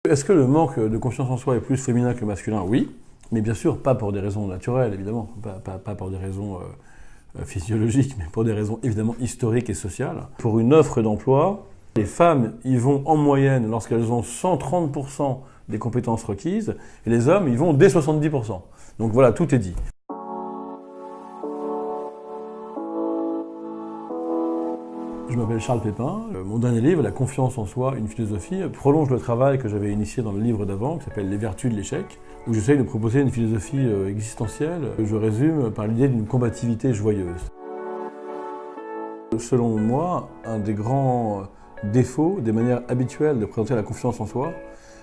Est-ce que le manque de confiance en soi est plus féminin que masculin? Oui, mais bien sûr pas pour des raisons naturelles, évidemment, pas pour des raisons physiologiques, mais pour des raisons évidemment historiques et sociales. Pour une offre d'emploi, les femmes y vont en moyenne lorsqu'elles ont 130% des compétences requises, et les hommes y vont dès 70%. Donc voilà, tout est dit. Je m'appelle Charles Pépin. Mon dernier livre, La confiance en soi, une philosophie, prolonge le travail que j'avais initié dans le livre d'avant, qui s'appelle Les vertus de l'échec, où j'essaye de proposer une philosophie existentielle que je résume par l'idée d'une combativité joyeuse. Selon moi, un des grands défauts, des manières habituelles de présenter la confiance en soi,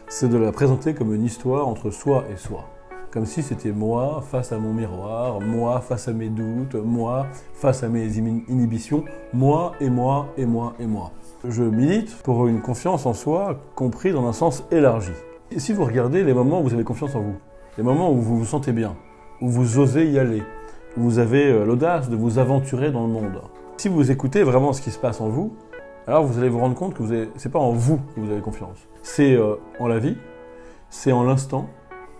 c'est de la présenter comme une histoire entre soi et soi. Comme si c'était moi face à mon miroir, moi face à mes doutes, moi face à mes inhibitions, moi et moi et moi et moi. Je milite pour une confiance en soi comprise dans un sens élargi. Et si vous regardez les moments où vous avez confiance en vous, les moments où vous vous sentez bien, où vous osez y aller, où vous avez l'audace de vous aventurer dans le monde, si vous écoutez vraiment ce qui se passe en vous, alors vous allez vous rendre compte que c'est pas en vous que vous avez confiance. C'est en la vie, c'est en l'instant,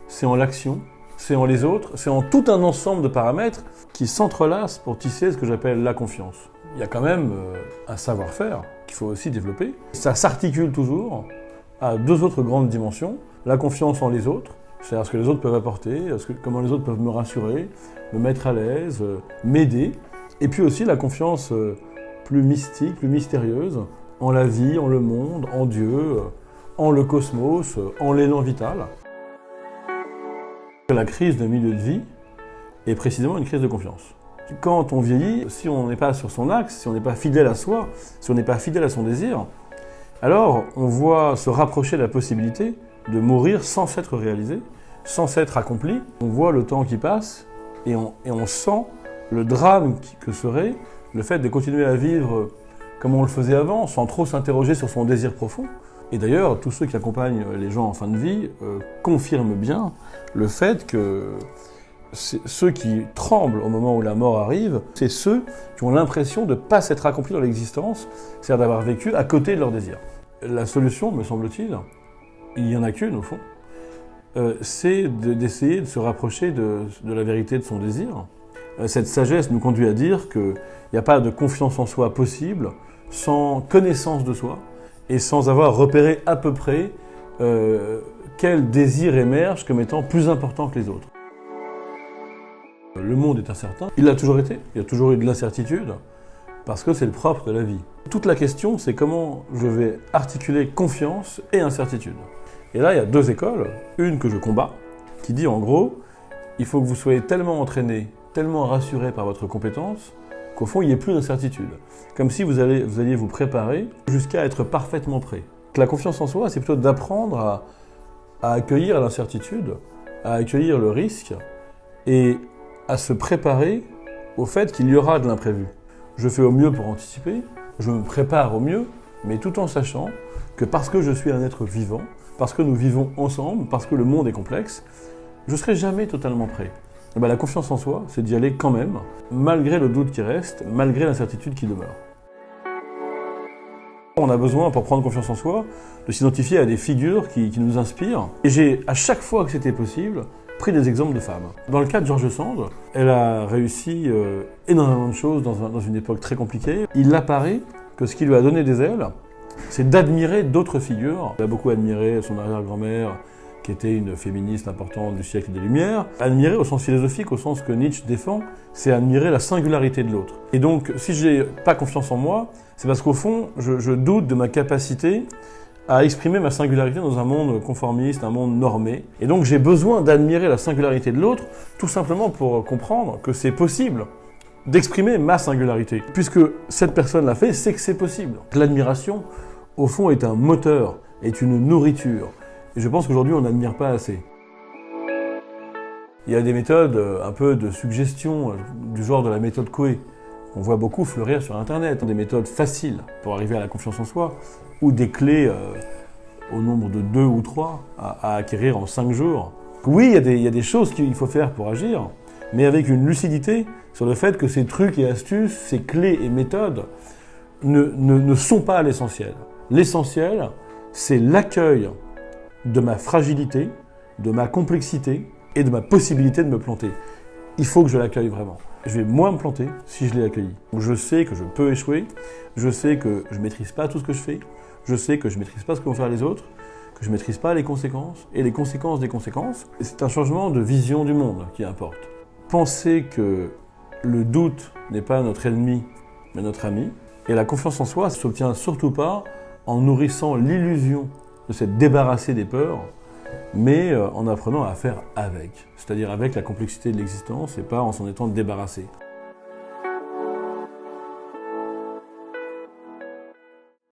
c'est en l'action, c'est en les autres, c'est en tout un ensemble de paramètres qui s'entrelacent pour tisser ce que j'appelle la confiance. Il y a quand même un savoir-faire qu'il faut aussi développer. Ça s'articule toujours à deux autres grandes dimensions. La confiance en les autres, c'est-à-dire ce que les autres peuvent apporter, comment les autres peuvent me rassurer, me mettre à l'aise, m'aider. Et puis aussi la confiance plus mystique, plus mystérieuse, en la vie, en le monde, en Dieu, en le cosmos, en l'élan vital. La crise de milieu de vie est précisément une crise de confiance. Quand on vieillit, si on n'est pas sur son axe, si on n'est pas fidèle à soi, si on n'est pas fidèle à son désir, alors on voit se rapprocher la possibilité de mourir sans s'être réalisé, sans s'être accompli. On voit le temps qui passe et on sent le drame que serait le fait de continuer à vivre comme on le faisait avant, sans trop s'interroger sur son désir profond. Et d'ailleurs, tous ceux qui accompagnent les gens en fin de vie confirment bien le fait que ceux qui tremblent au moment où la mort arrive, c'est ceux qui ont l'impression de ne pas s'être accomplis dans l'existence, c'est-à-dire d'avoir vécu à côté de leur désir. La solution, me semble-t-il, il n'y en a qu'une au fond, c'est d'essayer de se rapprocher de la vérité de son désir. Cette sagesse nous conduit à dire qu'il n'y a pas de confiance en soi possible sans connaissance de soi, et sans avoir repéré à peu près quel désir émerge comme étant plus important que les autres. Le monde est incertain, il l'a toujours été, il y a toujours eu de l'incertitude, parce que c'est le propre de la vie. Toute la question, c'est comment je vais articuler confiance et incertitude. Et là, il y a deux écoles, une que je combats, qui dit en gros, il faut que vous soyez tellement entraîné, tellement rassuré par votre compétence, qu'au fond, il n'y ait plus d'incertitude. Comme si vous alliez vous préparer jusqu'à être parfaitement prêt. La confiance en soi, c'est plutôt d'apprendre à accueillir l'incertitude, à accueillir le risque et à se préparer au fait qu'il y aura de l'imprévu. Je fais au mieux pour anticiper, je me prépare au mieux, mais tout en sachant que parce que je suis un être vivant, parce que nous vivons ensemble, parce que le monde est complexe, je ne serai jamais totalement prêt. Et bien, la confiance en soi, c'est d'y aller quand même, malgré le doute qui reste, malgré l'incertitude qui demeure. On a besoin, pour prendre confiance en soi, de s'identifier à des figures qui nous inspirent. Et j'ai, à chaque fois que c'était possible, pris des exemples de femmes. Dans le cas de George Sand, elle a réussi énormément de choses dans une époque très compliquée. Il apparaît que ce qui lui a donné des ailes, c'est d'admirer d'autres figures. Elle a beaucoup admiré son arrière-grand-mère, qui était une féministe importante du siècle des Lumières. Admirer au sens philosophique, au sens que Nietzsche défend, c'est admirer la singularité de l'autre. Et donc, si j'ai pas confiance en moi, c'est parce qu'au fond, je doute de ma capacité à exprimer ma singularité dans un monde conformiste, un monde normé. Et donc, j'ai besoin d'admirer la singularité de l'autre, tout simplement pour comprendre que c'est possible d'exprimer ma singularité. Puisque cette personne l'a fait, c'est que c'est possible. L'admiration, au fond, est un moteur, est une nourriture. Et je pense qu'aujourd'hui, on n'admire pas assez. Il y a des méthodes un peu de suggestion, du genre de la méthode Coué, qu'on voit beaucoup fleurir sur Internet. Des méthodes faciles pour arriver à la confiance en soi, ou des clés au nombre de 2 ou 3 à acquérir en 5 jours. Oui, il y a des choses qu'il faut faire pour agir, mais avec une lucidité sur le fait que ces trucs et astuces, ces clés et méthodes ne sont pas l'essentiel. L'essentiel, c'est l'accueil de ma fragilité, de ma complexité et de ma possibilité de me planter. Il faut que je l'accueille vraiment. Je vais moins me planter si je l'ai accueilli. Je sais que je peux échouer, je sais que je ne maîtrise pas tout ce que je fais, je sais que je ne maîtrise pas ce que vont faire les autres, que je ne maîtrise pas les conséquences et les conséquences des conséquences. Et c'est un changement de vision du monde qui importe. Penser que le doute n'est pas notre ennemi, mais notre ami. Et la confiance en soi ne s'obtient surtout pas en nourrissant l'illusion de s'être débarrassé des peurs, mais en apprenant à faire avec. C'est-à-dire avec la complexité de l'existence et pas en s'en étant débarrassé.